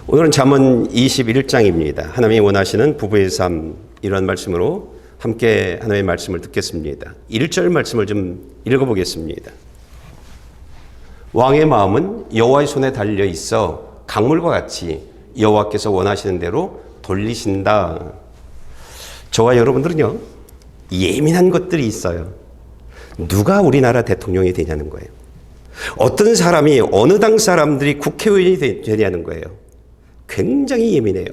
오늘은 잠언 21장입니다. 하나님이 원하시는 부부의 삶, 이런 말씀으로 함께 하나님의 말씀을 듣겠습니다. 1절 말씀을 좀 읽어보겠습니다. 왕의 마음은 여호와의 손에 달려 있어 강물과 같이 여호와께서 원하시는 대로 돌리신다. 저와 여러분들은요, 예민한 것들이 있어요. 누가 우리나라 대통령이 되냐는 거예요. 어떤 사람이, 어느 당 사람들이 국회의원이 되냐는 거예요. 굉장히 예민해요.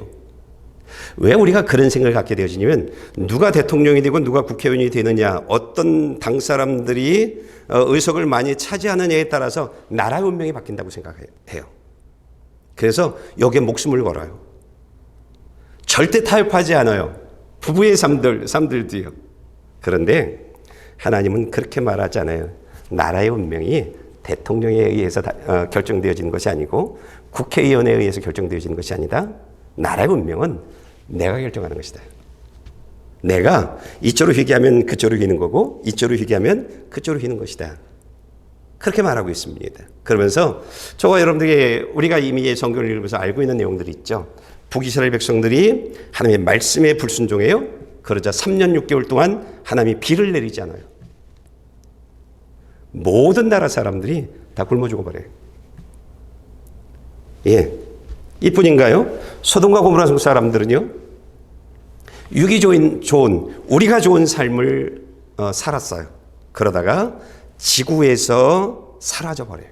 왜 우리가 그런 생각을 갖게 되어지냐면, 누가 대통령이 되고 누가 국회의원이 되느냐, 어떤 당 사람들이 의석을 많이 차지하느냐에 따라서 나라의 운명이 바뀐다고 생각해요. 그래서 여기에 목숨을 걸어요. 절대 타협하지 않아요. 부부의 삶들도요. 그런데 하나님은 그렇게 말하지 않아요. 나라의 운명이 대통령에 의해서 결정되어지는 것이 아니고 국회의원에 의해서 결정되어지는 것이 아니다. 나라의 운명은 내가 결정하는 것이다. 내가 이쪽으로 회귀하면 그쪽으로 휘는 거고, 이쪽으로 회귀하면 그쪽으로 휘는 것이다. 그렇게 말하고 있습니다. 그러면서 저와 여러분들이 우리가 이미 성경을 읽으면서 알고 있는 내용들이 있죠. 북이스라엘 백성들이 하나님의 말씀에 불순종해요. 그러자 3년 6개월 동안 하나님이 비를 내리지 않아요. 모든 나라 사람들이 다 굶어 죽어버려요. 예, 이뿐인가요? 소돔과 고모라 성 사람들은요, 육이 좋은 우리가 좋은 삶을 살았어요. 그러다가 지구에서 사라져버려요.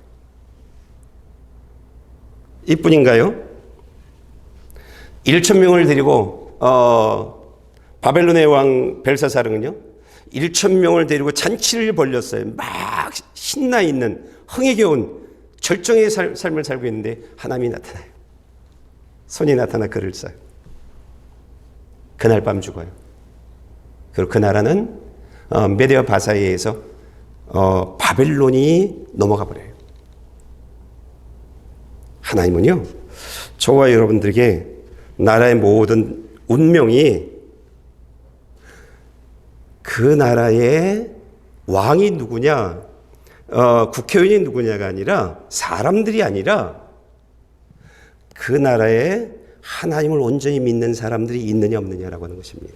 이뿐인가요? 1,000명을 데리고 바벨론의 왕 벨사사르는요, 1,000명을 데리고 잔치를 벌렸어요. 막 신나 있는 흥에 겨운 절정의 삶을 살고 있는데 하나님이 나타나요. 손이 나타나 그를 써요. 그날 밤 죽어요. 그리고 그 나라는 메데와 바사에 의해서 바벨론이 넘어가 버려요. 하나님은요, 저와 여러분들에게 나라의 모든 운명이 그 나라의 왕이 누구냐, 국회의원이 누구냐가 아니라, 사람들이 아니라 그 나라에 하나님을 온전히 믿는 사람들이 있느냐 없느냐라고 하는 것입니다.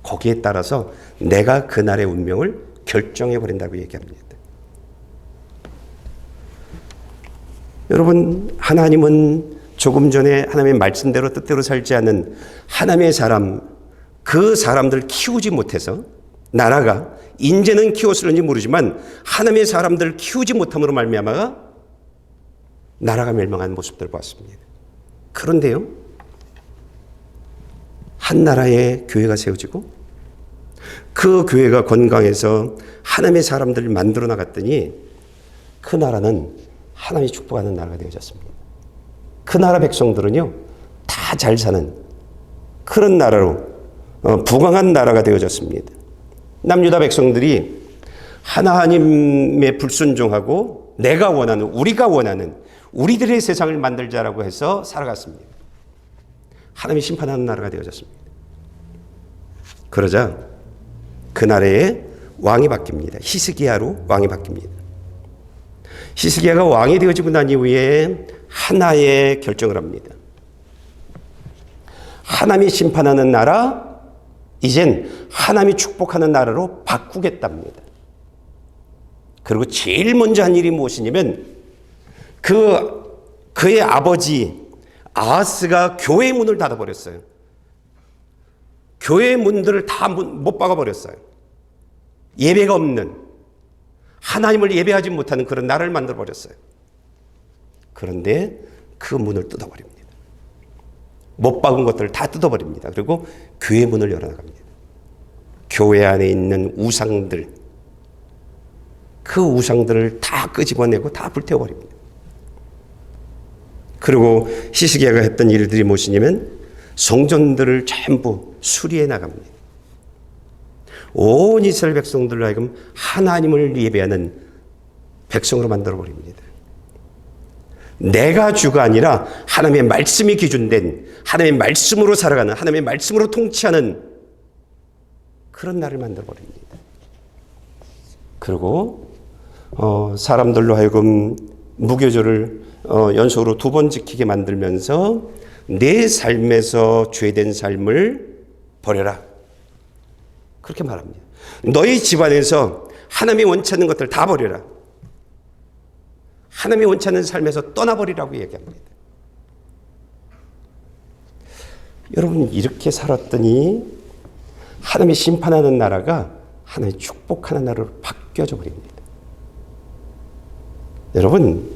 거기에 따라서 내가 그 나라의 운명을 결정해 버린다고 얘기합니다. 여러분, 하나님은 조금 전에 하나님의 말씀대로 뜻대로 살지 않는 하나님의 사람, 그 사람들 키우지 못해서, 나라가 인재는 키웠을는지 모르지만 하나님의 사람들 키우지 못함으로 말미암아 나라가 멸망한 모습들을 봤습니다. 그런데요, 한 나라의 교회가 세워지고 그 교회가 건강해서 하나님의 사람들을 만들어 나갔더니 그 나라는 하나님이 축복하는 나라가 되어졌습니다. 그 나라 백성들은요, 다 잘 사는 그런 나라로 부강한 나라가 되어졌습니다. 남유다 백성들이 하나님의 불순종하고 내가 원하는, 우리가 원하는 우리들의 세상을 만들자라고 해서 살아갔습니다. 하나님이 심판하는 나라가 되어졌습니다. 그러자 그 나라의 왕이 바뀝니다. 히스기야로 왕이 바뀝니다. 히스기야가 왕이 되어지고 난 이후에 하나의 결정을 합니다. 하나님이 심판하는 나라, 이젠 하나님이 축복하는 나라로 바꾸겠답니다. 그리고 제일 먼저 한 일이 무엇이냐면, 그의 아버지 아하스가 교회 문을 닫아버렸어요. 교회 문들을 다 못 박아버렸어요. 예배가 없는, 하나님을 예배하지 못하는 그런 나라를 만들어버렸어요. 그런데 그 문을 뜯어버립니다. 못 박은 것들을 다 뜯어버립니다. 그리고 교회 문을 열어나갑니다. 교회 안에 있는 우상들, 그 우상들을 다 끄집어내고 다 불태워버립니다. 그리고 히스기야가 했던 일들이 무엇이냐면 성전들을 전부 수리해 나갑니다. 온 이스라엘 백성들로 하여금 하나님을 예배하는 백성으로 만들어버립니다. 내가 주가 아니라 하나님의 말씀이 기준된, 하나님의 말씀으로 살아가는, 하나님의 말씀으로 통치하는 그런 나라를 만들어버립니다. 그리고 사람들로 하여금 무교절을 연속으로 2번 지키게 만들면서 내 삶에서 죄된 삶을 버려라. 그렇게 말합니다. 너희 집안에서 하나님이 원치 않는 것들 다 버려라. 하나님이 원치 않는 삶에서 떠나버리라고 얘기합니다. 여러분, 이렇게 살았더니 하나님이 심판하는 나라가 하나님이 축복하는 나라로 바뀌어져 버립니다. 여러분,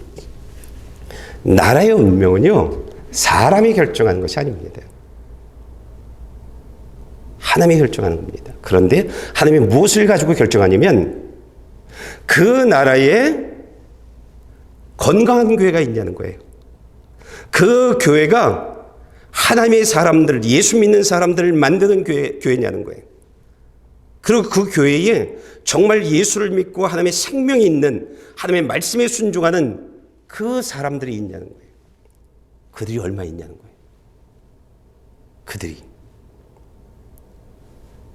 나라의 운명은요, 사람이 결정하는 것이 아닙니다. 하나님이 결정하는 겁니다. 그런데 하나님이 무엇을 가지고 결정하냐면 그 나라에 건강한 교회가 있냐는 거예요. 그 교회가 하나님의 사람들, 예수 믿는 사람들을 만드는 교회냐는 거예요. 그리고 그 교회에 정말 예수를 믿고 하나님의 생명이 있는, 하나님의 말씀에 순종하는 그 사람들이 있냐는 거예요. 그들이 얼마 있냐는 거예요. 그들이.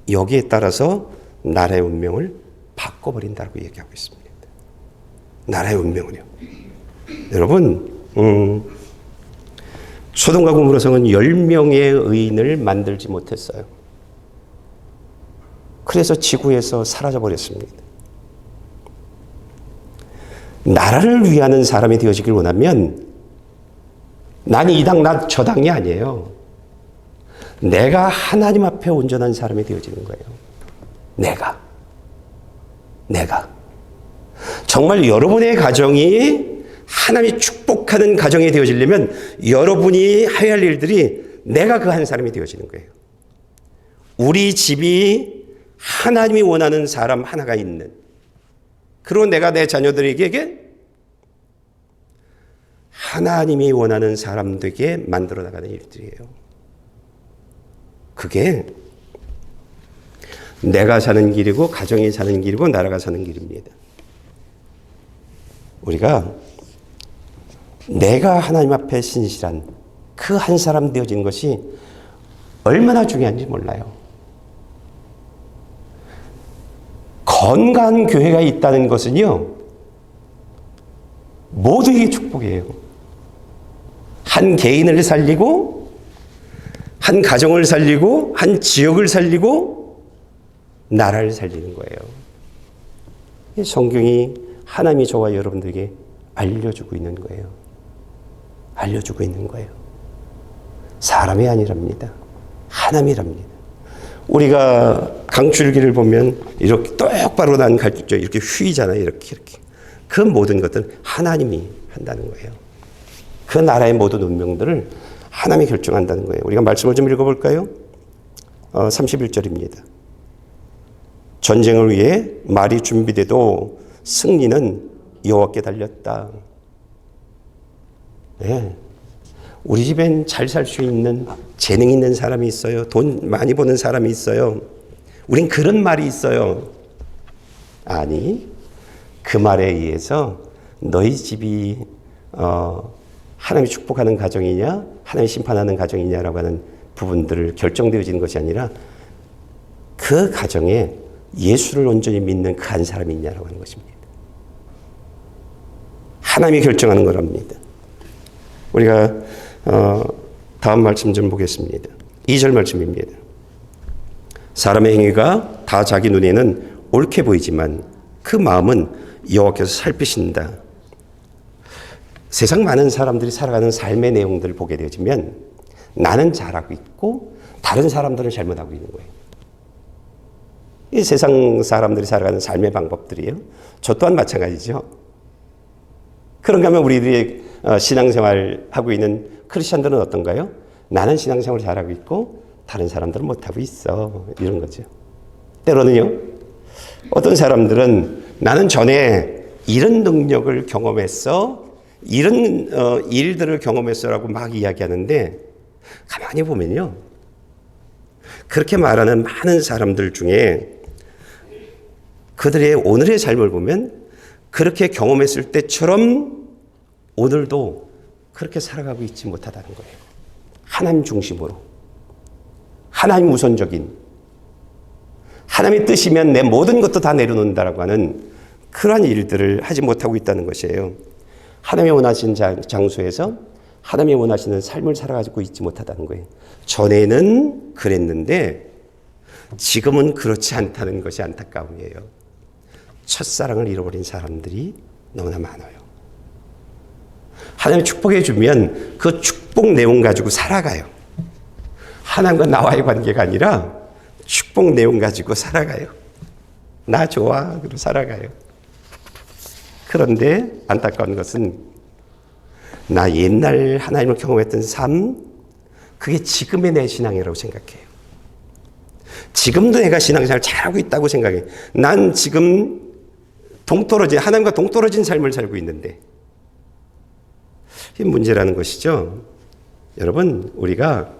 여기에 따라서 나라의 운명을 바꿔버린다고 얘기하고 있습니다. 나라의 운명은요. 여러분, 소돔과 고모라성은 10명의 의인을 만들지 못했어요. 그래서 지구에서 사라져 버렸습니다. 나라를 위하는 사람이 되어지길 원하면 난 이 당, 나 저 당이 아니에요. 내가 하나님 앞에 온전한 사람이 되어지는 거예요. 내가. 정말 여러분의 가정이 하나님이 축복하는 가정이 되어지려면 여러분이 해야 할 일들이 내가 그 한 사람이 되어지는 거예요. 우리 집이 하나님이 원하는 사람 하나가 있는, 그리고 내가 내 자녀들에게 하나님이 원하는 사람 되게 만들어 나가는 일들이에요. 그게 내가 사는 길이고 가정이 사는 길이고 나라가 사는 길입니다. 우리가 내가 하나님 앞에 신실한 그 한 사람 되어진 것이 얼마나 중요한지 몰라요. 건강한 교회가 있다는 것은요, 모두에게 축복이에요. 한 개인을 살리고, 한 가정을 살리고, 한 지역을 살리고, 나라를 살리는 거예요. 성경이 하나님이 저와 여러분들에게 알려주고 있는 거예요. 알려주고 있는 거예요. 사람이 아니랍니다. 하나님이랍니다. 우리가 강줄기를 보면 이렇게 똑바로 난 갈줄기 이렇게 휘잖아요. 이렇게. 그 모든 것들은 하나님이 한다는 거예요. 그 나라의 모든 운명들을 하나님이 결정한다는 거예요. 우리가 말씀을 좀 읽어볼까요? 31절입니다. 전쟁을 위해 말이 준비돼도 승리는 여호와께 달렸다. 네. 우리 집엔 잘 살 수 있는, 재능 있는 사람이 있어요. 돈 많이 버는 사람이 있어요. 우린 그런 말이 있어요. 아니, 그 말에 의해서 너희 집이 하나님이 축복하는 가정이냐, 하나님이 심판하는 가정이냐라고 하는 부분들을 결정되어지는 것이 아니라 그 가정에 예수를 온전히 믿는 그 한 사람이 있냐라고 하는 것입니다. 하나님이 결정하는 거랍니다. 우리가 다음 말씀 좀 보겠습니다. 2절 말씀입니다. 사람의 행위가 다 자기 눈에는 옳게 보이지만 그 마음은 여호와께서 살피신다. 세상 많은 사람들이 살아가는 삶의 내용들을 보게 되어지면 나는 잘하고 있고 다른 사람들은 잘못하고 있는 거예요. 이 세상 사람들이 살아가는 삶의 방법들이에요. 저 또한 마찬가지죠. 그런가 하면 우리들이 신앙생활하고 있는 크리스천들은 어떤가요? 나는 신앙생활을 잘하고 있고 다른 사람들은 못하고 있어. 이런 거죠. 때로는요, 어떤 사람들은 나는 전에 이런 능력을 경험했어, 이런 일들을 경험했어라고 막 이야기하는데 가만히 보면요, 그렇게 말하는 많은 사람들 중에 그들의 오늘의 삶을 보면 그렇게 경험했을 때처럼 오늘도 그렇게 살아가고 있지 못하다는 거예요. 하나님 중심으로, 하나님 우선적인, 하나님의 뜻이면 내 모든 것도 다 내려놓는다라고 하는 그러한 일들을 하지 못하고 있다는 것이에요. 하나님이 원하시는 장소에서 하나님이 원하시는 삶을 살아가지고 있지 못하다는 거예요. 전에는 그랬는데 지금은 그렇지 않다는 것이 안타까움이에요. 첫사랑을 잃어버린 사람들이 너무나 많아요. 하나님이 축복해 주면 그 축복 내용 가지고 살아가요. 하나님과 나와의 관계가 아니라 축복 내용 가지고 살아가요. 나 좋아 그러고 살아가요. 그런데 안타까운 것은 나 옛날 하나님을 경험했던 삶, 그게 지금의 내 신앙이라고 생각해요. 지금도 내가 신앙생활 잘하고 있다고 생각해. 난 지금 하나님과 동떨어진 삶을 살고 있는데 이게 문제라는 것이죠. 여러분, 우리가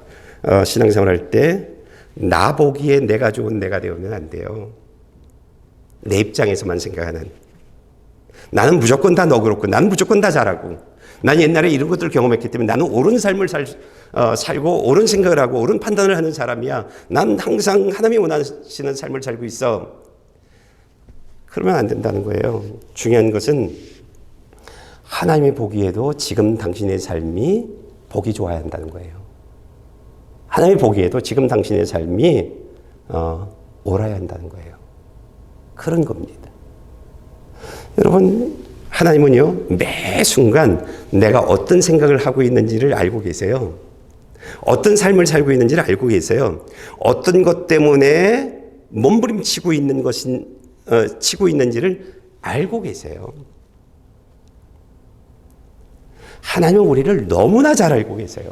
신앙생활 할 때 나 보기에 내가 좋은 내가 되면 안 돼요. 내 입장에서만 생각하는. 나는 무조건 다 너그럽고 나는 무조건 다 잘하고 난 옛날에 이런 것들을 경험했기 때문에 나는 옳은 삶을 살고 옳은 생각을 하고 옳은 판단을 하는 사람이야. 난 항상 하나님이 원하시는 삶을 살고 있어. 그러면 안 된다는 거예요. 중요한 것은 하나님이 보기에도 지금 당신의 삶이 보기 좋아야 한다는 거예요. 하나님이 보기에도 지금 당신의 삶이 옳아야 한다는 거예요. 그런 겁니다. 여러분, 하나님은요, 매 순간 내가 어떤 생각을 하고 있는지를 알고 계세요. 어떤 삶을 살고 있는지를 알고 계세요. 어떤 것 때문에 몸부림치고 있는 치고 있는지를 알고 계세요. 하나님은 우리를 너무나 잘 알고 계세요.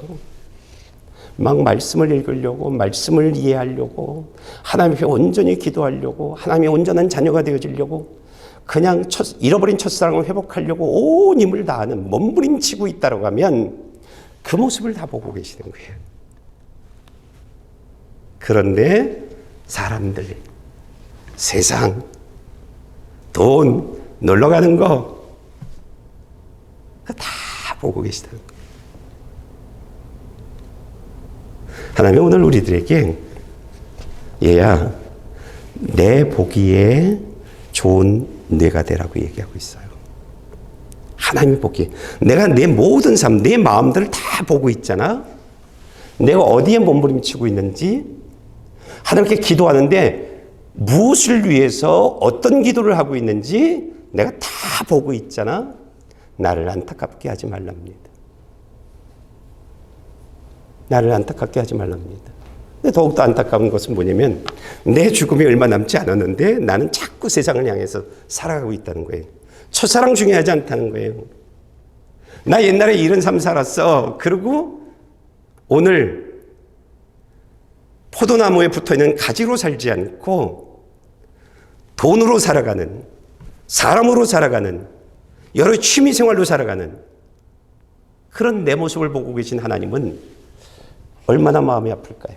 막 말씀을 읽으려고, 말씀을 이해하려고, 하나님 앞에 온전히 기도하려고, 하나님의 온전한 자녀가 되어지려고, 그냥 잃어버린 첫사랑을 회복하려고 온 힘을 다하는 몸부림치고 있다고 하면 그 모습을 다 보고 계시는 거예요. 그런데 사람들, 세상, 돈, 놀러 가는 거 다 보고 계시다는 거예요. 하나님이 오늘 우리들에게 얘야, 내 보기에 좋은 뇌가 되라고 얘기하고 있어요. 하나님이 보기에 내가 내 모든 삶, 내 마음들을 다 보고 있잖아. 내가 어디에 몸부림치고 있는지, 하나님께 기도하는데 무엇을 위해서 어떤 기도를 하고 있는지 내가 다 보고 있잖아. 나를 안타깝게 하지 말랍니다. 나를 안타깝게 하지 말랍니다. 근데 더욱더 안타까운 것은 뭐냐면 내 죽음이 얼마 남지 않았는데 나는 자꾸 세상을 향해서 살아가고 있다는 거예요. 첫사랑 중요하지 않다는 거예요. 나 옛날에 이런 삶 살았어. 그리고 오늘 포도나무에 붙어있는 가지로 살지 않고 돈으로 살아가는, 사람으로 살아가는, 여러 취미생활로 살아가는 그런 내 모습을 보고 계신 하나님은 얼마나 마음이 아플까요?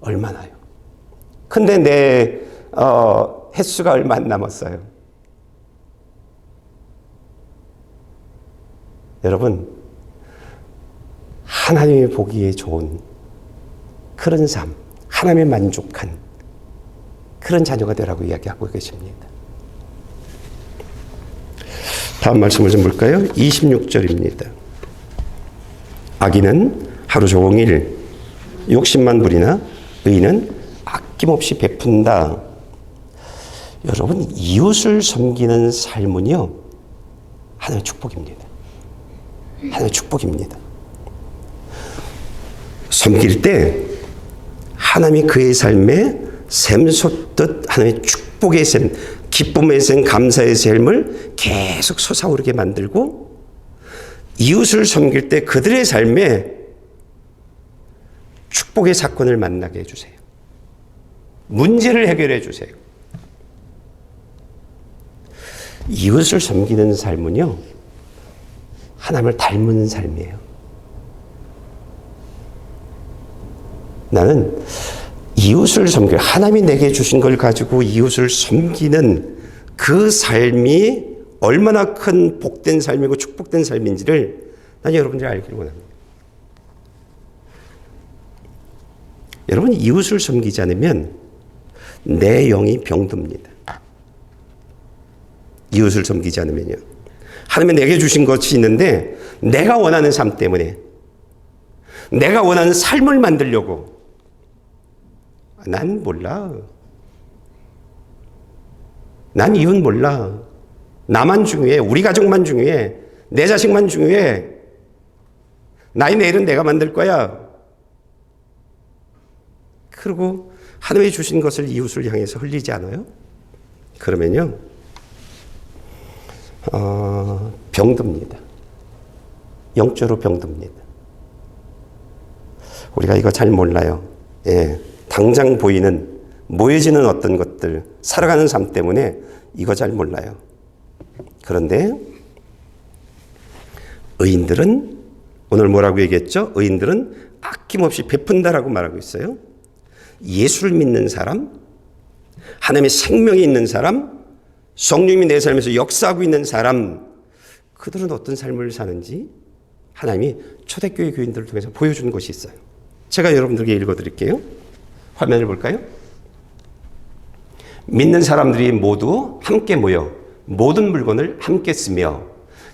얼마나요? 근데 내 횟수가 얼마 안 남았어요. 여러분, 하나님이 보기에 좋은 그런 삶, 하나님의 만족한 그런 자녀가 되라고 이야기하고 계십니다. 다음 말씀을 좀 볼까요? 26절입니다. 악인은 하루 종일 욕심만 부리나 의인은 아낌없이 베푼다. 여러분, 이웃을 섬기는 삶은요, 하나님의 축복입니다. 하나님의 축복입니다. 섬길 때 하나님이 그의 삶에 샘솟듯 하나님의 축복의 샘, 기쁨의 샘, 감사의 샘을 계속 솟아오르게 만들고, 이웃을 섬길 때 그들의 삶에 축복의 사건을 만나게 해주세요. 문제를 해결해 주세요. 이웃을 섬기는 삶은요, 하나님을 닮은 삶이에요. 나는 이웃을 섬겨, 하나님이 내게 주신 걸 가지고 이웃을 섬기는 그 삶이 얼마나 큰 복된 삶이고 축복된 삶인지를 난 여러분들이 알기를 원합니다. 여러분, 이웃을 섬기지 않으면 내 영이 병듭니다. 이웃을 섬기지 않으면요. 하나님이 내게 주신 것이 있는데 내가 원하는 삶 때문에 내가 원하는 삶을 만들려고 난 몰라. 난 이웃 몰라. 나만 중요해. 우리 가족만 중요해. 내 자식만 중요해. 나의 내일은 내가 만들 거야. 그리고 하나님이 주신 것을 이웃을 향해서 흘리지 않아요? 그러면요, 병듭니다. 영적으로 병듭니다. 우리가 이거 잘 몰라요. 예, 당장 보이는, 모여지는 어떤 것들, 살아가는 삶 때문에 이거 잘 몰라요. 그런데 의인들은, 오늘 뭐라고 얘기했죠? 의인들은 아낌없이 베푼다라고 말하고 있어요. 예수를 믿는 사람, 하나님의 생명이 있는 사람, 성령님이 내 삶에서 역사하고 있는 사람, 그들은 어떤 삶을 사는지 하나님이 초대교회 교인들을 통해서 보여준 것이 있어요. 제가 여러분들에게 읽어드릴게요. 화면을 볼까요? 믿는 사람들이 모두 함께 모여 모든 물건을 함께 쓰며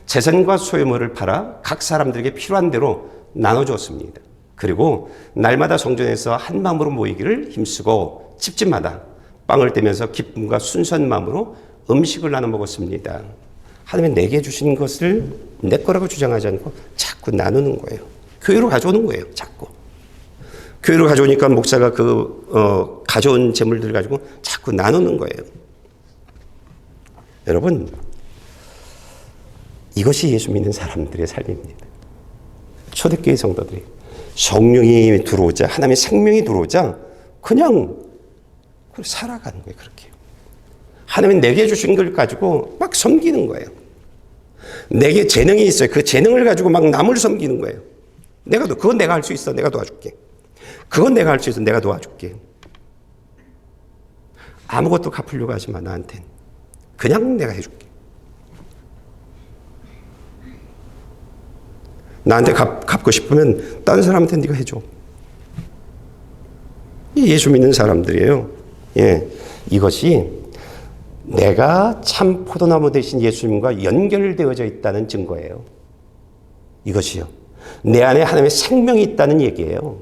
재산과 소유물을 팔아 각 사람들에게 필요한 대로 나눠주었습니다. 그리고 날마다 성전에서 한 마음으로 모이기를 힘쓰고 집집마다 빵을 떼면서 기쁨과 순수한 마음으로 음식을 나눠 먹었습니다. 하나님은 내게 주신 것을 내 거라고 주장하지 않고 자꾸 나누는 거예요. 교회로 가져오는 거예요. 자꾸. 교회로 가져오니까 목사가 가져온 재물들을 가지고 자꾸 나누는 거예요. 여러분, 이것이 예수 믿는 사람들의 삶입니다. 초대교회 성도들이 성령이 들어오자, 하나님의 생명이 들어오자 그냥 살아가는 거예요. 그렇게. 하나님은 내게 주신 걸 가지고 막 섬기는 거예요. 내게 재능이 있어요. 그 재능을 가지고 막 남을 섬기는 거예요. 그건 내가 할 수 있어. 내가 도와줄게. 그건 내가 할 수 있어. 내가 도와줄게. 아무것도 갚으려고 하지 마, 나한텐. 그냥 내가 해줄게. 나한테 갚고 싶으면 다른 사람한테 네가 해줘. 예수 믿는 사람들이에요. 예, 이것이 내가 참 포도나무 대신 예수님과 연결되어져 있다는 증거예요. 이것이요. 내 안에 하나님의 생명이 있다는 얘기예요.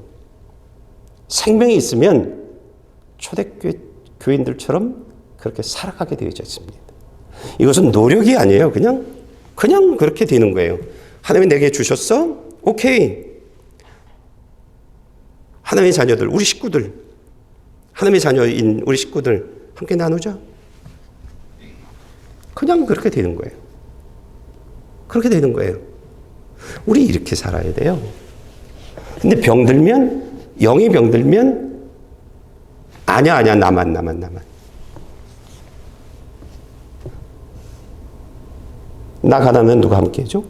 생명이 있으면 초대교인들처럼 그렇게 살아가게 되어져 있습니다. 이것은 노력이 아니에요. 그냥 그렇게 되는 거예요. 하나님이 내게 주셨어? 오케이. 하나님의 자녀들, 우리 식구들, 하나님의 자녀인 우리 식구들 함께 나누자. 그냥 그렇게 되는 거예요. 그렇게 되는 거예요. 우리 이렇게 살아야 돼요. 근데 영이 병들면 아니야, 나만. 나 가난하면 누가 함께 해줘?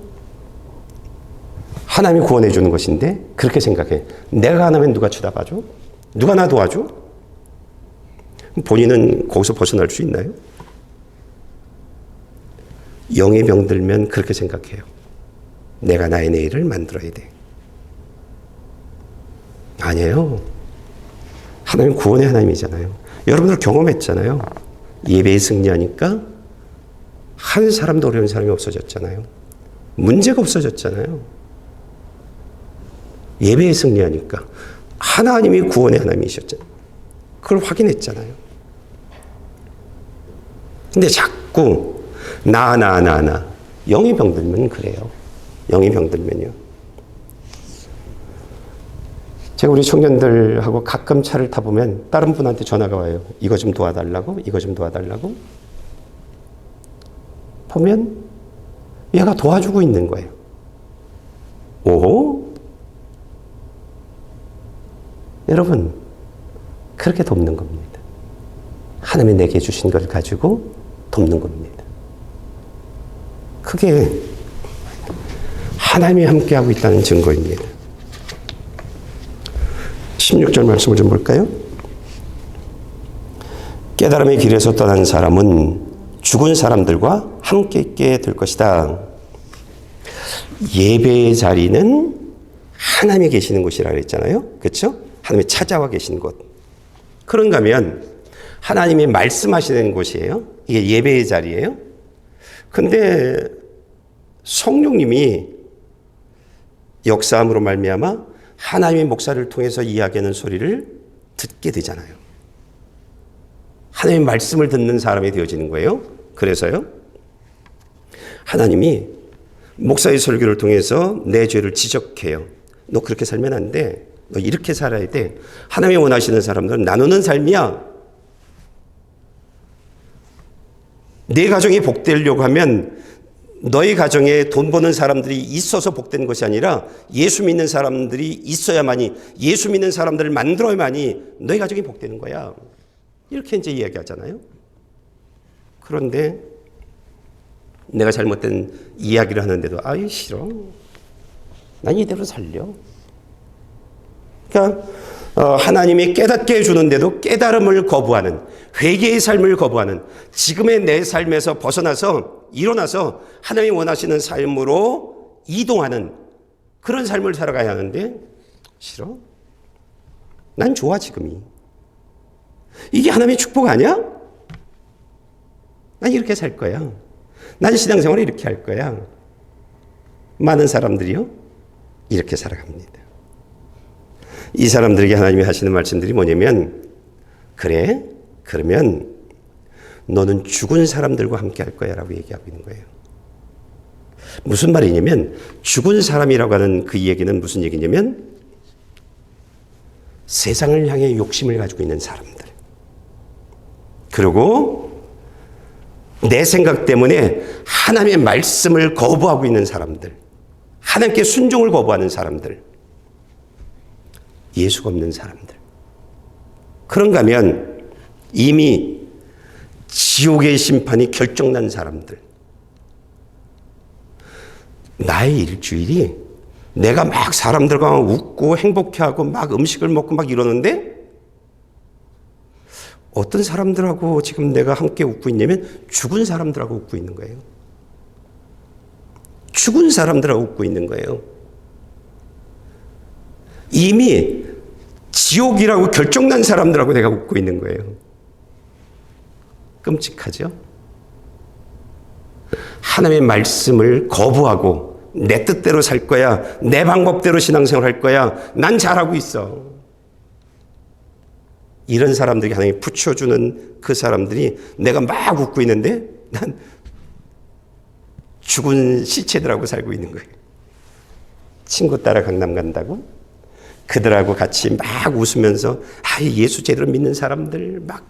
하나님이 구원해 주는 것인데 그렇게 생각해. 내가 가난하면 누가 쳐다봐줘? 누가 나 도와줘? 본인은 거기서 벗어날 수 있나요? 영이 병들면 그렇게 생각해요. 내가 나의 내일을 만들어야 돼. 아니에요. 하나님 구원의 하나님이잖아요. 여러분들 경험했잖아요. 예배에 승리하니까 한 사람도 어려운 사람이 없어졌잖아요. 문제가 없어졌잖아요. 예배에 승리하니까 하나님이 구원의 하나님이셨잖아요. 그걸 확인했잖아요. 근데 자꾸 나 영이 병들면 그래요. 영이 병들면요. 제가 우리 청년들하고 가끔 차를 타보면 다른 분한테 전화가 와요. 이거 좀 도와달라고. 보면 얘가 도와주고 있는 거예요. 오호? 여러분, 그렇게 돕는 겁니다. 하나님이 내게 주신 걸 가지고 돕는 겁니다. 그게 하나님이 함께하고 있다는 증거입니다. 16절 말씀을 좀 볼까요? 깨달음의 길에서 떠난 사람은 죽은 사람들과 함께 있게 될 것이다. 예배의 자리는 하나님이 계시는 곳이라고 했잖아요. 그렇죠? 하나님이 찾아와 계신 곳. 그런가 하면 하나님이 말씀하시는 곳이에요. 이게 예배의 자리예요. 근데 성령님이 역사함으로 말미암아 하나님의 목사를 통해서 이야기하는 소리를 듣게 되잖아요. 하나님의 말씀을 듣는 사람이 되어지는 거예요. 그래서요, 하나님이 목사의 설교를 통해서 내 죄를 지적해요. 너 그렇게 살면 안 돼. 너 이렇게 살아야 돼. 하나님이 원하시는 사람들은 나누는 삶이야. 내 가정이 복되려고 하면 너희 가정에 돈 버는 사람들이 있어서 복된 것이 아니라 예수 믿는 사람들이 있어야만이, 예수 믿는 사람들을 만들어야만이 너희 가정이 복되는 거야. 이렇게 이제 이야기하잖아요. 그런데 내가 잘못된 이야기를 하는데도 아이 싫어. 난 이대로 살려. 그러니까 하나님이 깨닫게 해주는데도 깨달음을 거부하는, 회개의 삶을 거부하는, 지금의 내 삶에서 벗어나서 일어나서 하나님이 원하시는 삶으로 이동하는 그런 삶을 살아가야 하는데 싫어. 난 좋아 지금이. 이게 하나님의 축복 아니야? 난 이렇게 살 거야. 난 신앙생활을 이렇게 할 거야. 많은 사람들이요, 이렇게 살아갑니다. 이 사람들에게 하나님이 하시는 말씀들이 뭐냐면, 그래, 그러면 너는 죽은 사람들과 함께 할 거야 라고 얘기하고 있는 거예요. 무슨 말이냐면, 죽은 사람이라고 하는 그 얘기는 무슨 얘기냐면, 세상을 향해 욕심을 가지고 있는 사람들, 그리고 내 생각 때문에 하나님의 말씀을 거부하고 있는 사람들, 하나님께 순종을 거부하는 사람들, 예수가 없는 사람들. 그런가 하면 이미 지옥의 심판이 결정난 사람들. 나의 일주일이 내가 막 사람들과 웃고 행복해하고 막 음식을 먹고 막 이러는데 어떤 사람들하고 지금 내가 함께 웃고 있냐면 죽은 사람들하고 웃고 있는 거예요. 죽은 사람들하고 웃고 있는 거예요. 이미 지옥이라고 결정난 사람들하고 내가 웃고 있는 거예요. 끔찍하죠? 하나님의 말씀을 거부하고 내 뜻대로 살 거야, 내 방법대로 신앙생활 할 거야, 난 잘하고 있어. 이런 사람들이 하나님이 붙여주는 그 사람들이 내가 막 웃고 있는데 난 죽은 시체들하고 살고 있는 거예요. 친구 따라 강남 간다고 그들하고 같이 막 웃으면서 예수 제대로 믿는 사람들 막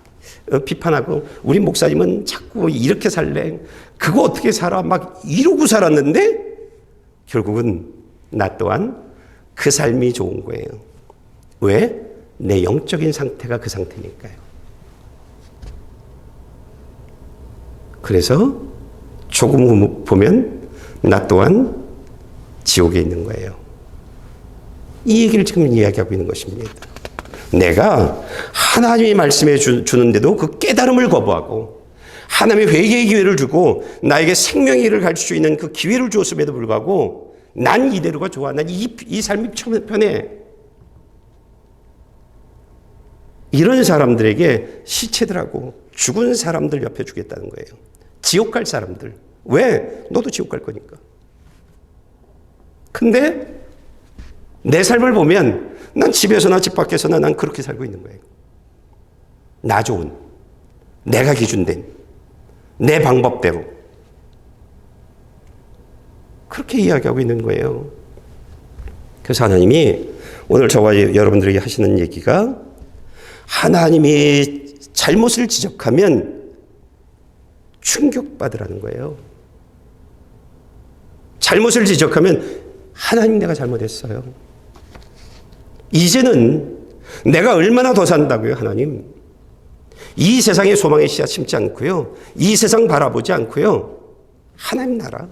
비판하고, 우리 목사님은 자꾸 이렇게 살래, 그거 어떻게 살아, 막 이러고 살았는데 결국은 나 또한 그 삶이 좋은 거예요. 왜? 내 영적인 상태가 그 상태니까요. 그래서 조금 보면 나 또한 지옥에 있는 거예요. 이 얘기를 지금 이야기하고 있는 것입니다. 내가 하나님이 말씀해 주는데도 그 깨달음을 거부하고 하나님의 회개의 기회를 주고 나에게 생명의 길을 갈 수 있는 그 기회를 주었음에도 불구하고 난 이대로가 좋아, 난 이 삶이 편해, 이런 사람들에게 시체들하고 죽은 사람들 옆에 주겠다는 거예요. 지옥 갈 사람들. 왜? 너도 지옥 갈 거니까. 근데 내 삶을 보면 난 집에서나 집 밖에서나 난 그렇게 살고 있는 거예요. 나 좋은, 내가 기준된, 내 방법대로 그렇게 이야기하고 있는 거예요. 그래서 하나님이 오늘 저와 여러분들에게 하시는 얘기가, 하나님이 잘못을 지적하면 충격받으라는 거예요. 잘못을 지적하면 하나님 내가 잘못했어요. 이제는 내가 얼마나 더 산다고요, 하나님. 이 세상의 소망의 씨앗 심지 않고요, 이 세상 바라보지 않고요, 하나님 나라,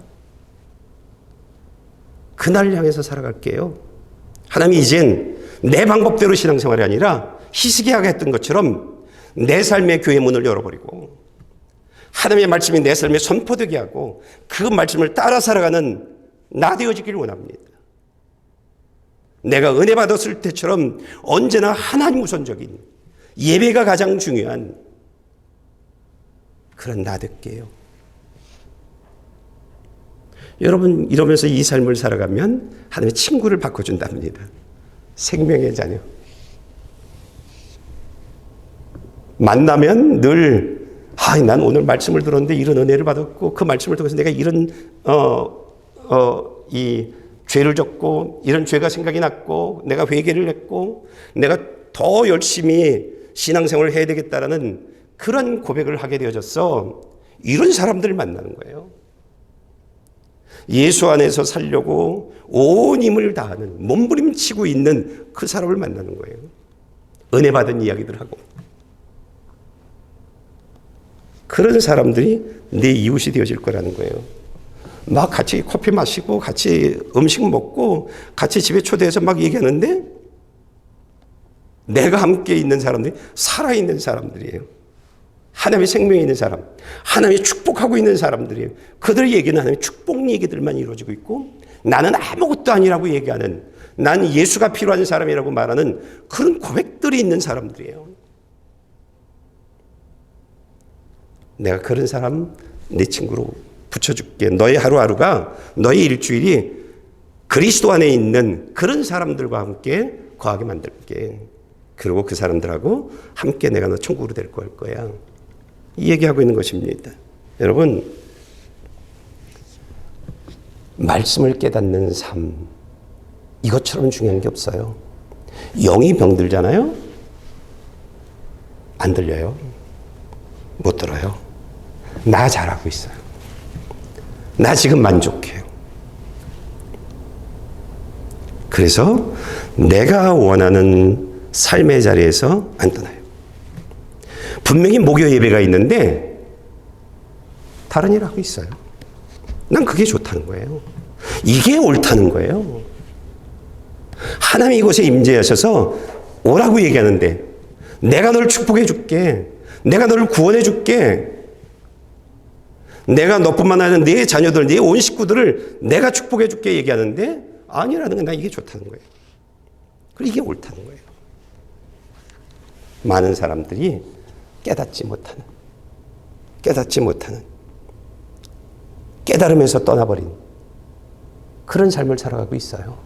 그날을 향해서 살아갈게요. 하나님이 이젠 내 방법대로 신앙생활이 아니라 히스기야가 했던 것처럼 내 삶의 교회 문을 열어버리고 하나님의 말씀이 내 삶에 선포되게 하고 그 말씀을 따라 살아가는 나 되어지기를 원합니다. 내가 은혜 받았을 때처럼 언제나 하나님 우선적인, 예배가 가장 중요한 그런 나 될게요. 여러분 이러면서 이 삶을 살아가면 하나님의 친구를 바꿔준답니다. 생명의 자녀. 만나면 늘 난 오늘 말씀을 들었는데 이런 은혜를 받았고 그 말씀을 통해서 내가 이런 이 죄를 졌고 이런 죄가 생각이 났고 내가 회개를 했고 내가 더 열심히 신앙생활을 해야 되겠다라는 그런 고백을 하게 되어졌어. 이런 사람들을 만나는 거예요. 예수 안에서 살려고 온 힘을 다하는 몸부림치고 있는 그 사람을 만나는 거예요. 은혜 받은 이야기들 하고. 그런 사람들이 내 이웃이 되어질 거라는 거예요. 막 같이 커피 마시고 같이 음식 먹고 같이 집에 초대해서 막 얘기하는데 내가 함께 있는 사람들이 살아있는 사람들이에요. 하나님의 생명이 있는 사람, 하나님의 축복하고 있는 사람들이에요. 그들의 얘기는 하나님의 축복 얘기들만 이루어지고 있고 나는 아무것도 아니라고 얘기하는, 난 예수가 필요한 사람이라고 말하는 그런 고백들이 있는 사람들이에요. 내가 그런 사람 내 친구로 붙여줄게. 너의 하루하루가, 너의 일주일이 그리스도 안에 있는 그런 사람들과 함께 거하게 만들게. 그리고 그 사람들하고 함께 내가 너 천국으로 데리고 갈 거야. 이 얘기하고 있는 것입니다. 여러분, 말씀을 깨닫는 삶, 이것처럼 중요한 게 없어요. 영이 병들잖아요. 안 들려요. 못 들어요. 나 잘하고 있어요. 나 지금 만족해요. 그래서 내가 원하는 삶의 자리에서 안 떠나요. 분명히 목요 예배가 있는데 다른 일 하고 있어요. 난 그게 좋다는 거예요. 이게 옳다는 거예요. 하나님이 이곳에 임재하셔서 오라고 얘기하는데 내가 너를 축복해 줄게. 내가 너를 구원해 줄게. 내가 너뿐만 아니라 네 자녀들, 네 온 식구들을 내가 축복해 줄게 얘기하는데 아니라는 건 난 이게 좋다는 거예요. 그리고 이게 옳다는 거예요. 많은 사람들이 깨닫지 못하는 깨달으면서 떠나버린 그런 삶을 살아가고 있어요.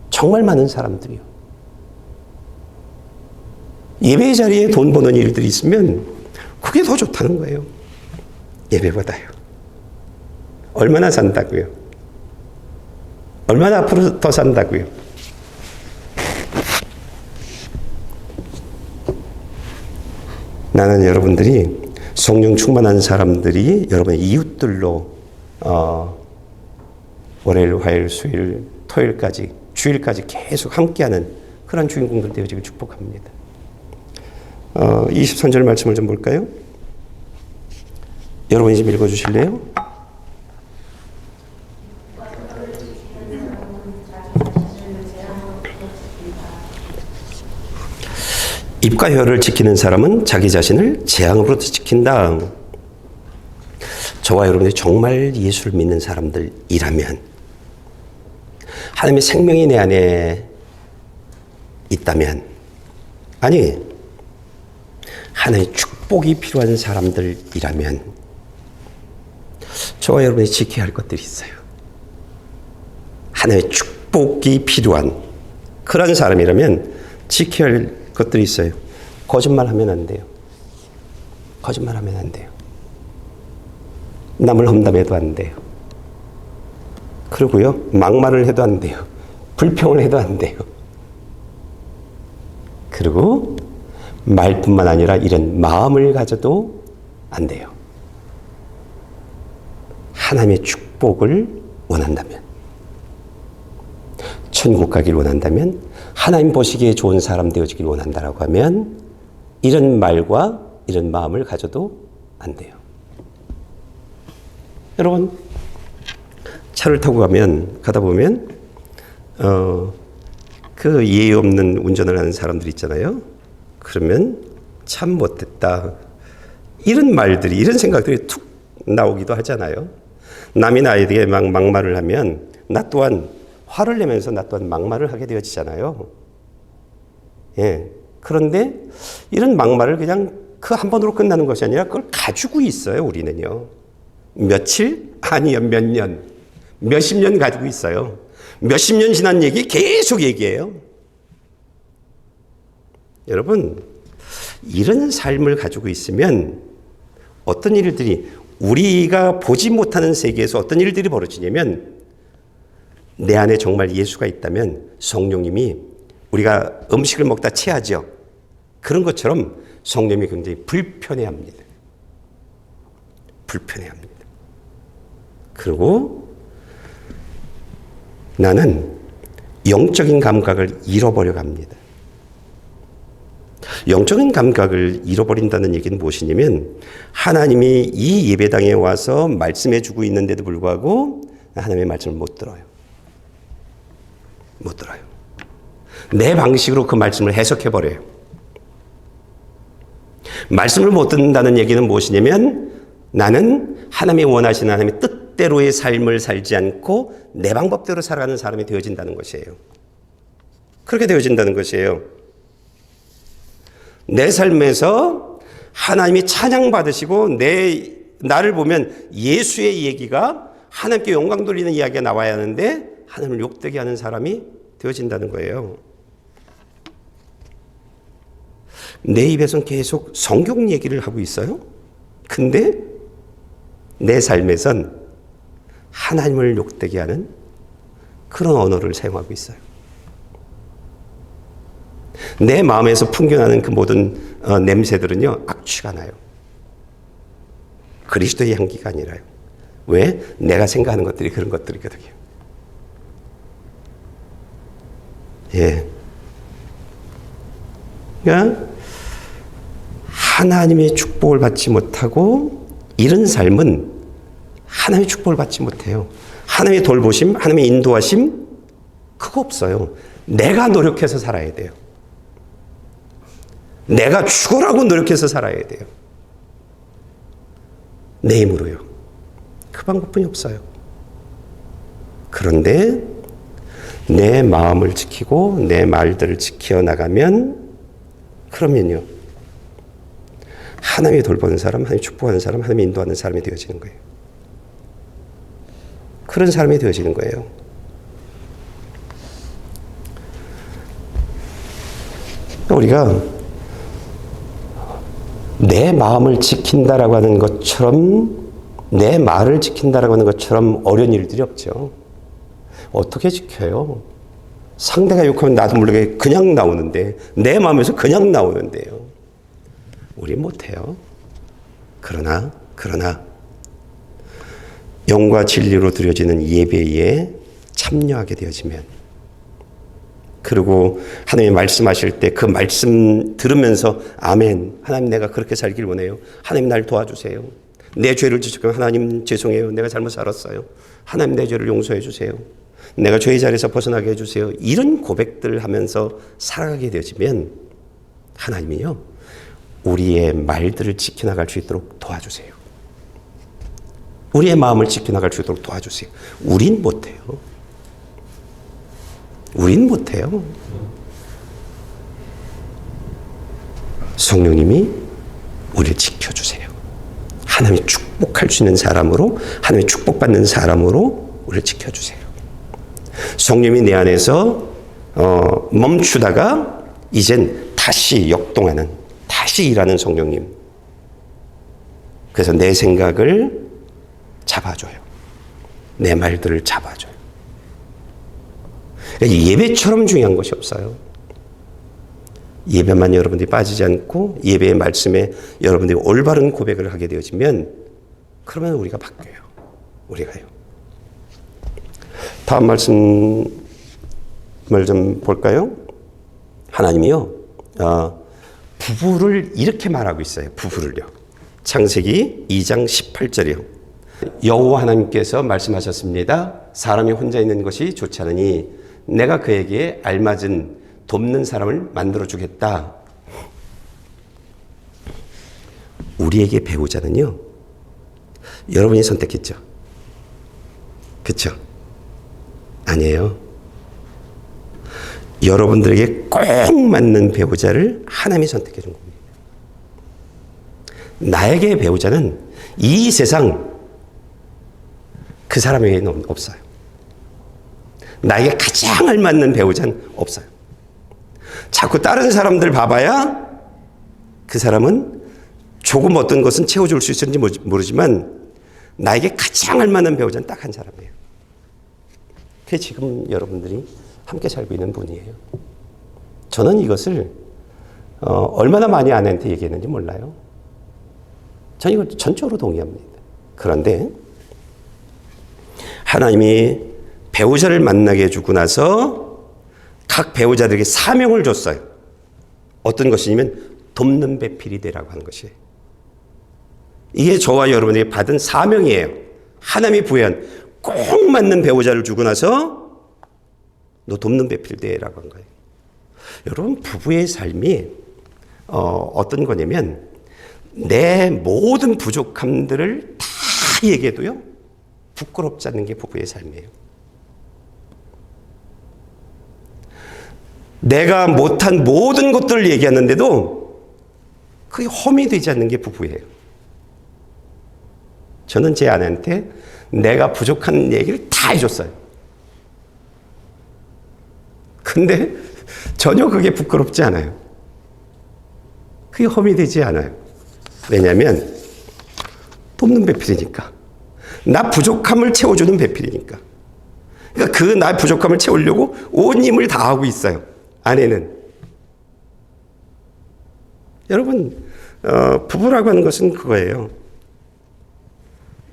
정말 많은 사람들이요. 예배 자리에 돈 버는 일들이 있으면 그게 더 좋다는 거예요. 예배보다요. 얼마나 산다고요? 얼마나 앞으로 더 산다고요? 나는 여러분들이 성령 충만한 사람들이 여러분의 이웃들로 월요일, 화요일, 수요일, 토요일까지, 주일까지 계속 함께하는 그런 주인공들 되어지길 축복합니다. 23절 말씀을 좀 볼까요? 여러분이 좀 읽어주실래요? 입과 혀를 지키는 사람은 자기 자신을 재앙으로부터 지킨다. 저와 여러분이 정말 예수를 믿는 사람들이라면, 하나님의 생명이 내 안에 있다면, 아니 하나님의 축복이 필요한 사람들이라면 저와 여러분이 지켜야 할 것들이 있어요. 하나님의 축복이 필요한 그런 사람이라면 지켜야 할 것들이 있어요. 거짓말하면 안 돼요. 거짓말하면 안 돼요. 남을 험담해도 안 돼요. 그리고요, 막말을 해도 안 돼요. 불평을 해도 안 돼요. 그리고 말뿐만 아니라 이런 마음을 가져도 안 돼요. 하나님의 축복을 원한다면, 천국 가길 원한다면, 하나님 보시기에 좋은 사람 되어지길 원한다라고 하면 이런 말과 이런 마음을 가져도 안 돼요. 여러분, 차를 타고 가다 보면 그 예의 없는 운전을 하는 사람들 있잖아요. 그러면 참 못됐다. 이런 말들이, 이런 생각들이 툭 나오기도 하잖아요. 남이 나에게 막말을 하면 나 또한 화를 내면서 나 또한 막말을 하게 되어지잖아요. 예. 그런데 이런 막말을 그냥 그 한 번으로 끝나는 것이 아니라 그걸 가지고 있어요, 우리는요. 며칠? 아니요, 몇 년. 몇십 년 가지고 있어요. 몇십 년 지난 얘기 계속 얘기해요. 여러분, 이런 삶을 가지고 있으면 어떤 일들이, 우리가 보지 못하는 세계에서 어떤 일들이 벌어지냐면, 내 안에 정말 예수가 있다면 성령님이, 우리가 음식을 먹다 체하죠. 그런 것처럼 성령님이 굉장히 불편해합니다. 불편해합니다. 그리고 나는 영적인 감각을 잃어버려 갑니다. 영적인 감각을 잃어버린다는 얘기는 무엇이냐면, 하나님이 이 예배당에 와서 말씀해 주고 있는데도 불구하고 하나님의 말씀을 못 들어요. 못 들어요. 내 방식으로 그 말씀을 해석해 버려요. 말씀을 못 듣는다는 얘기는 무엇이냐면, 나는 하나님이 원하시는 하나님의 뜻대로의 삶을 살지 않고 내 방법대로 살아가는 사람이 되어진다는 것이에요. 그렇게 되어진다는 것이에요. 내 삶에서 하나님이 찬양받으시고 나를 보면 예수의 얘기가, 하나님께 영광 돌리는 이야기가 나와야 하는데 하나님을 욕되게 하는 사람이 되어진다는 거예요. 내 입에서는 계속 성경 얘기를 하고 있어요. 근데 내 삶에선 하나님을 욕되게 하는 그런 언어를 사용하고 있어요. 내 마음에서 풍겨나는 그 모든 냄새들은요, 악취가 나요. 그리스도의 향기가 아니라요. 왜? 내가 생각하는 것들이 그런 것들이거든요. 예. 그러니까 하나님의 축복을 받지 못하고, 이런 삶은 하나님의 축복을 받지 못해요. 하나님의 돌보심, 하나님의 인도하심, 그거 없어요. 내가 노력해서 살아야 돼요. 내가 죽으라고 노력해서 살아야 돼요. 내 힘으로요. 그 방법뿐이 없어요. 그런데 내 마음을 지키고 내 말들을 지켜나가면, 그러면요, 하나님이 돌보는 사람, 하나님이 축복하는 사람, 하나님이 인도하는 사람이 되어지는 거예요. 그런 사람이 되어지는 거예요. 우리가 내 마음을 지킨다라고 하는 것처럼, 내 말을 지킨다라고 하는 것처럼 어려운 일들이 없죠. 어떻게 지켜요? 상대가 욕하면 나도 모르게 그냥 나오는데, 내 마음에서 그냥 나오는데요. 우린 못해요. 그러나 영과 진리로 드려지는 예배에 참여하게 되어지면, 그리고 하나님이 말씀하실 때 그 말씀 들으면서 아멘, 하나님 내가 그렇게 살길 원해요. 하나님 날 도와주세요. 내 죄를 지적하면 하나님 죄송해요. 내가 잘못 살았어요. 하나님 내 죄를 용서해 주세요. 내가 죄의 자리에서 벗어나게 해주세요. 이런 고백들을 하면서 살아가게 되어지면 하나님이요, 우리의 말들을 지켜나갈 수 있도록 도와주세요. 우리의 마음을 지켜나갈 수 있도록 도와주세요. 우린 못해요. 우린 못해요. 성령님이 우리를 지켜주세요. 하나님이 축복할 수 있는 사람으로, 하나님의 축복받는 사람으로 우리를 지켜주세요. 성령님이 내 안에서 멈추다가 이젠 다시 역동하는, 다시 일하는 성령님. 그래서 내 생각을 잡아줘요. 내 말들을 잡아줘요. 예배처럼 중요한 것이 없어요. 예배만 여러분들이 빠지지 않고 예배의 말씀에 여러분들이 올바른 고백을 하게 되어지면, 그러면 우리가 바뀌어요. 우리가요. 다음 말씀을 좀 볼까요? 하나님이요, 부부를 이렇게 말하고 있어요. 부부를요. 창세기 2장 18절이요. 여호와 하나님께서 말씀하셨습니다. 사람이 혼자 있는 것이 좋지 않으니 내가 그에게 알맞은 돕는 사람을 만들어주겠다. 우리에게 배우자는요, 여러분이 선택했죠. 그렇죠? 아니에요. 여러분들에게 꼭 맞는 배우자를 하나님이 선택해 준 겁니다. 나에게 배우자는 이 세상 그 사람 외에는 없어요. 나에게 가장 알맞는 배우자는 없어요. 자꾸 다른 사람들 봐봐야 그 사람은 조금 어떤 것은 채워줄 수 있을지 모르지만 나에게 가장 알맞는 배우자는 딱 한 사람이에요. 그게 지금 여러분들이 함께 살고 있는 분이에요. 저는 이것을 얼마나 많이 아내한테 얘기했는지 몰라요. 저는 이거 전적으로 동의합니다. 그런데 하나님이 배우자를 만나게 해주고 나서 각 배우자들에게 사명을 줬어요. 어떤 것이냐면 돕는 배필이 되라고 하는 것이에요. 이게 저와 여러분에게 받은 사명이에요. 하나님이 부여한 꼭 맞는 배우자를 주고 나서 너 돕는 배필 되라고 한 거예요. 여러분, 부부의 삶이 어떤 거냐면 내 모든 부족함들을 다 얘기해도요 부끄럽지 않는 게 부부의 삶이에요. 내가 못한 모든 것들을 얘기하는데도 그게 험이 되지 않는 게 부부예요. 저는 제 아내한테 내가 부족한 얘기를 다 해줬어요. 근데 전혀 그게 부끄럽지 않아요. 그게 험이 되지 않아요. 왜냐하면 돕는 배필이니까. 나 부족함을 채워주는 배필이니까. 그러니까 그 나의 부족함을 채우려고 온 힘을 다하고 있어요. 아내는. 여러분, 부부라고 하는 것은 그거예요.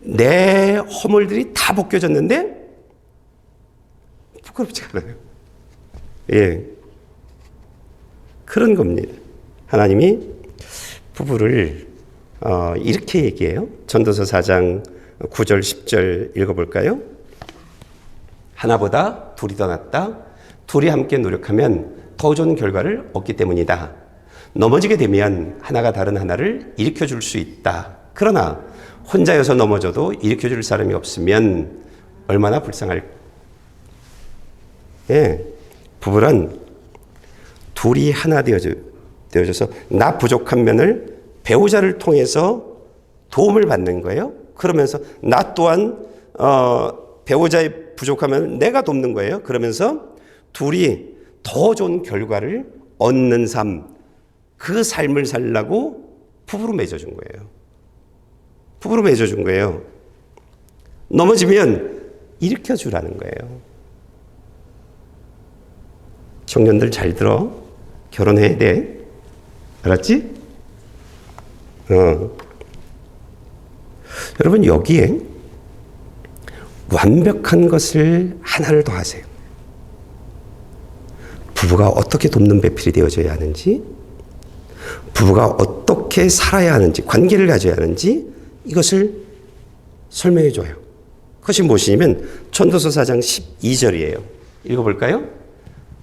내 허물들이 다 벗겨졌는데 부끄럽지 않아요. 예, 그런 겁니다. 하나님이 부부를 이렇게 얘기해요. 전도서 4장 9절 10절 읽어볼까요? 하나보다 둘이 더 낫다. 둘이 함께 노력하면 더 좋은 결과를 얻기 때문이다. 넘어지게 되면 하나가 다른 하나를 일으켜줄 수 있다. 그러나 혼자여서 넘어져도 일으켜줄 사람이 없으면 얼마나 불쌍할까. 예, 부부란 둘이 하나 되어져서 나 부족한 면을 배우자를 통해서 도움을 받는 거예요. 그러면서 나 또한 배우자의 부족하면 내가 돕는 거예요. 그러면서 둘이 더 좋은 결과를 얻는 삶, 그 삶을 살라고 부부로 맺어준 거예요. 부부로 맺어준 거예요. 넘어지면 일으켜주라는 거예요. 청년들 잘 들어. 결혼해야 돼. 알았지? 여러분, 여기에 완벽한 것을 하나를 더 하세요. 부부가 어떻게 돕는 배필이 되어져야 하는지, 부부가 어떻게 살아야 하는지, 관계를 가져야 하는지 이것을 설명해 줘요. 그것이 무엇이냐면 전도서 4장 12절이에요. 읽어볼까요?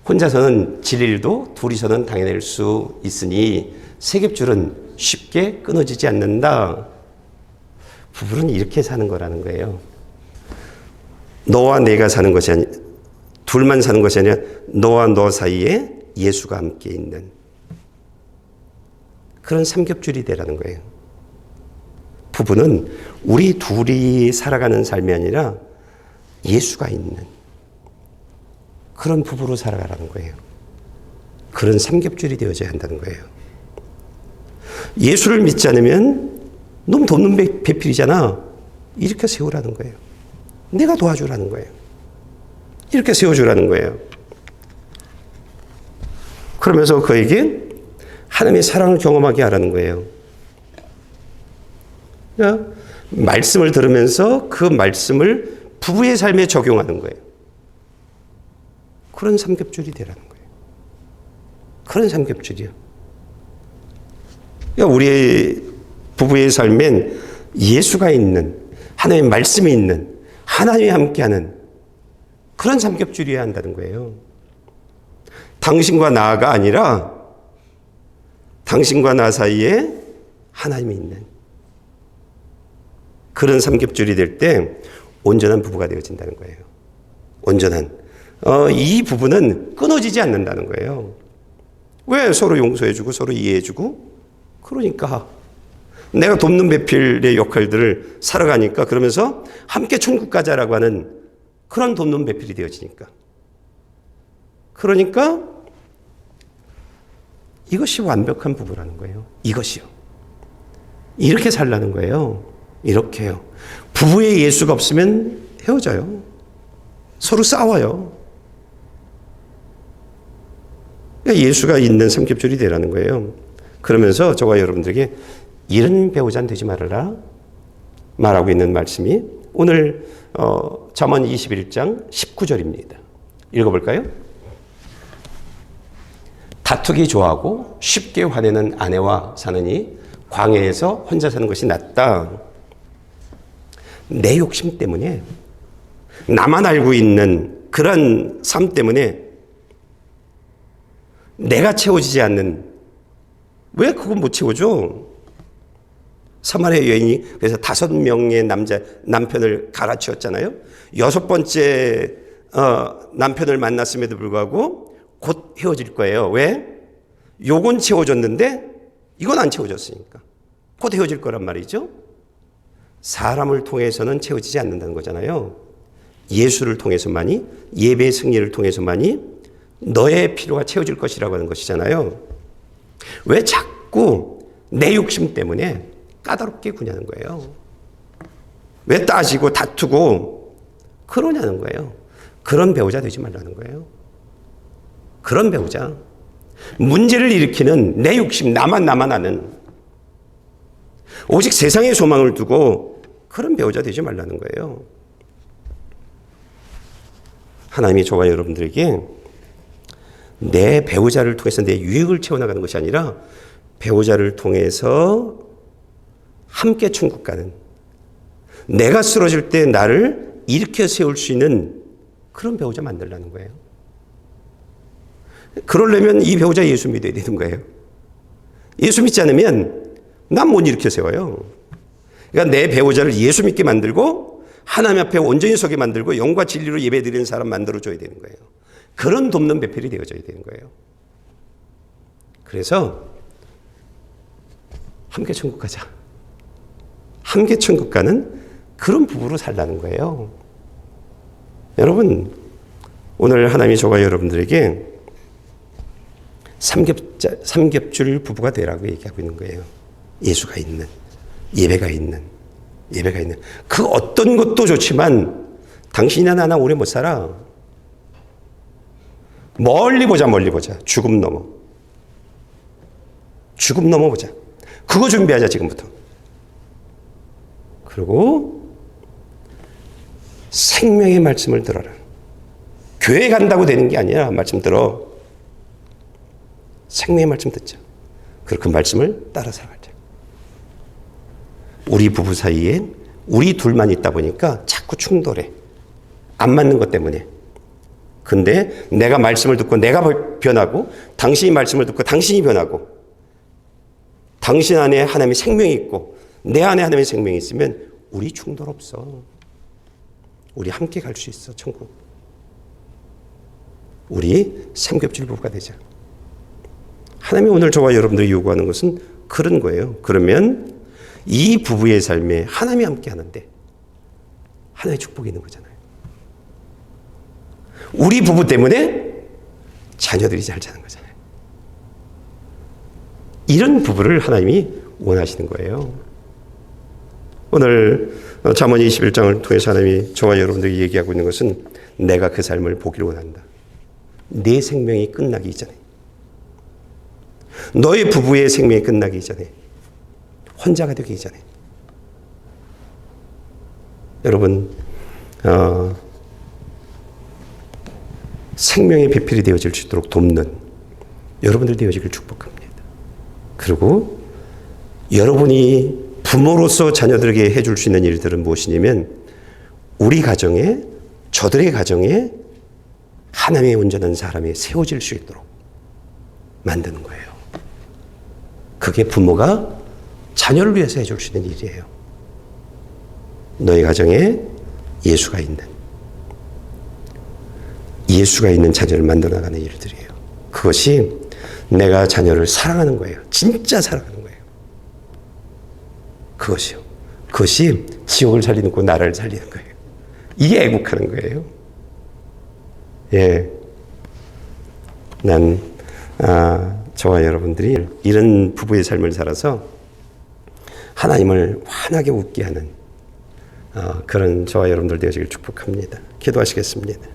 혼자서는 질 일도 둘이서는 당해낼 수 있으니 세귑줄은 쉽게 끊어지지 않는다. 부부는 이렇게 사는 거라는 거예요. 너와 내가 사는 것이 아니, 둘만 사는 것이 아니라 너와 너 사이에 예수가 함께 있는 그런 삼겹줄이 되라는 거예요. 부부는 우리 둘이 살아가는 삶이 아니라 예수가 있는 그런 부부로 살아가라는 거예요. 그런 삼겹줄이 되어져야 한다는 거예요. 예수를 믿지 않으면 너무 돕는 배필이잖아. 이렇게 세우라는 거예요. 내가 도와주라는 거예요. 이렇게 세워주라는 거예요. 그러면서 그에게 하나님의 사랑을 경험하게 하라는 거예요. 말씀을 들으면서 그 말씀을 부부의 삶에 적용하는 거예요. 그런 삼겹줄이 되라는 거예요. 그런 삼겹줄이요. 그러니까 우리 부부의 삶엔 예수가 있는, 하나님의 말씀이 있는, 하나님이 함께하는 그런 삼겹줄이어야 한다는 거예요. 당신과 나가 아니라 당신과 나 사이에 하나님이 있는 그런 삼겹줄이 될 때 온전한 부부가 되어진다는 거예요. 온전한. 이 부부는 끊어지지 않는다는 거예요. 왜? 서로 용서해주고 서로 이해해주고. 그러니까 내가 돕는 배필의 역할들을 살아가니까 그러면서 함께 천국 가자라고 하는 그런 돕는 배필이 되어지니까. 그러니까 이것이 완벽한 부부라는 거예요. 이것이요. 이렇게 살라는 거예요. 이렇게요. 부부에 예수가 없으면 헤어져요. 서로 싸워요. 예수가 있는 삼겹줄이 되라는 거예요. 그러면서 저와 여러분들에게 이런 배우자는 되지 말아라 말하고 있는 말씀이 오늘 잠언 21장 19절입니다. 읽어볼까요? 다투기 좋아하고 쉽게 화내는 아내와 사느니 광야에서 혼자 사는 것이 낫다. 내 욕심 때문에 나만 알고 있는 그런 삶 때문에 내가 채워지지 않는, 왜 그거 못 채워줘? 사마리아 여인이 그래서 5명의 남편을 갈아치웠잖아요. 6번째 남편을 만났음에도 불구하고 곧 헤어질 거예요. 왜? 요건 채워줬는데 이건 안 채워졌으니까 곧 헤어질 거란 말이죠. 사람을 통해서는 채워지지 않는다는 거잖아요. 예수를 통해서만이, 예배의 승리를 통해서만이 너의 필요가 채워질 것이라고 하는 것이잖아요. 왜 자꾸 내 욕심 때문에 까다롭게 구냐는 거예요. 왜 따지고 다투고 그러냐는 거예요. 그런 배우자 되지 말라는 거예요. 그런 배우자. 문제를 일으키는 내 욕심, 나만 아는, 오직 세상의 소망을 두고 그런 배우자 되지 말라는 거예요. 하나님이 저와 여러분들에게 내 배우자를 통해서 내 유익을 채워나가는 것이 아니라 배우자를 통해서 함께 천국 가는, 내가 쓰러질 때 나를 일으켜 세울 수 있는 그런 배우자 만들라는 거예요. 그러려면 이 배우자 예수 믿어야 되는 거예요. 예수 믿지 않으면 난 못 일으켜 세워요. 그러니까 내 배우자를 예수 믿게 만들고 하나님 앞에 온전히 서게 만들고 영과 진리로 예배드리는 사람 만들어줘야 되는 거예요. 그런 돕는 배필이 되어져야 되는 거예요. 그래서 함께 천국 가자. 함께 천국 가는 그런 부부로 살라는 거예요. 여러분, 오늘 하나님이 저와 여러분들에게 삼겹줄 부부가 되라고 얘기하고 있는 거예요. 예수가 있는, 예배가 있는. 그 어떤 것도 좋지만 당신이나 나나 오래 못 살아. 멀리 보자. 죽음 넘어 보자. 그거 준비하자, 지금부터. 그리고 생명의 말씀을 들어라. 교회 간다고 되는 게 아니라 말씀 들어. 생명의 말씀 듣자. 그리고 그 말씀을 따라 살아가자. 우리 부부 사이에 우리 둘만 있다 보니까 자꾸 충돌해. 안 맞는 것 때문에. 근데 내가 말씀을 듣고 내가 변하고 당신이 말씀을 듣고 당신이 변하고 당신 안에 하나님의 생명이 있고 내 안에 하나님의 생명이 있으면 우리 충돌 없어. 우리 함께 갈 수 있어, 천국. 우리 삼겹줄 부부가 되자. 하나님이 오늘 저와 여러분들이 요구하는 것은 그런 거예요. 그러면 이 부부의 삶에 하나님이 함께 하는데 하나님의 축복이 있는 거잖아요. 우리 부부 때문에 자녀들이 잘 자는 거잖아요. 이런 부부를 하나님이 원하시는 거예요. 오늘 잠언 21장을 통해서 하나님이 저와 여러분들에게 얘기하고 있는 것은 내가 그 삶을 보기를 원한다. 내 생명이 끝나기 전에, 너의 부부의 생명이 끝나기 전에, 혼자가 되기 전에. 여러분, 생명의 배필이 되어질 수 있도록 돕는 여러분들 되어지길 축복합니다. 그리고 여러분이 부모로서 자녀들에게 해줄 수 있는 일들은 무엇이냐면 우리 가정에, 저들의 가정에 하나님의 온전한 사람이 세워질 수 있도록 만드는 거예요. 그게 부모가 자녀를 위해서 해줄 수 있는 일이에요. 너희 가정에 예수가 있는 자녀를 만들어 나가는 일들이에요. 그것이 내가 자녀를 사랑하는 거예요. 진짜 사랑하는 거예요. 그것이요. 그것이 지옥을 살리고 나라를 살리는 거예요. 이게 애국하는 거예요. 예. 저와 여러분들이 이런 부부의 삶을 살아서 하나님을 환하게 웃게 하는 그런 저와 여러분들 되시길 축복합니다. 기도하시겠습니다.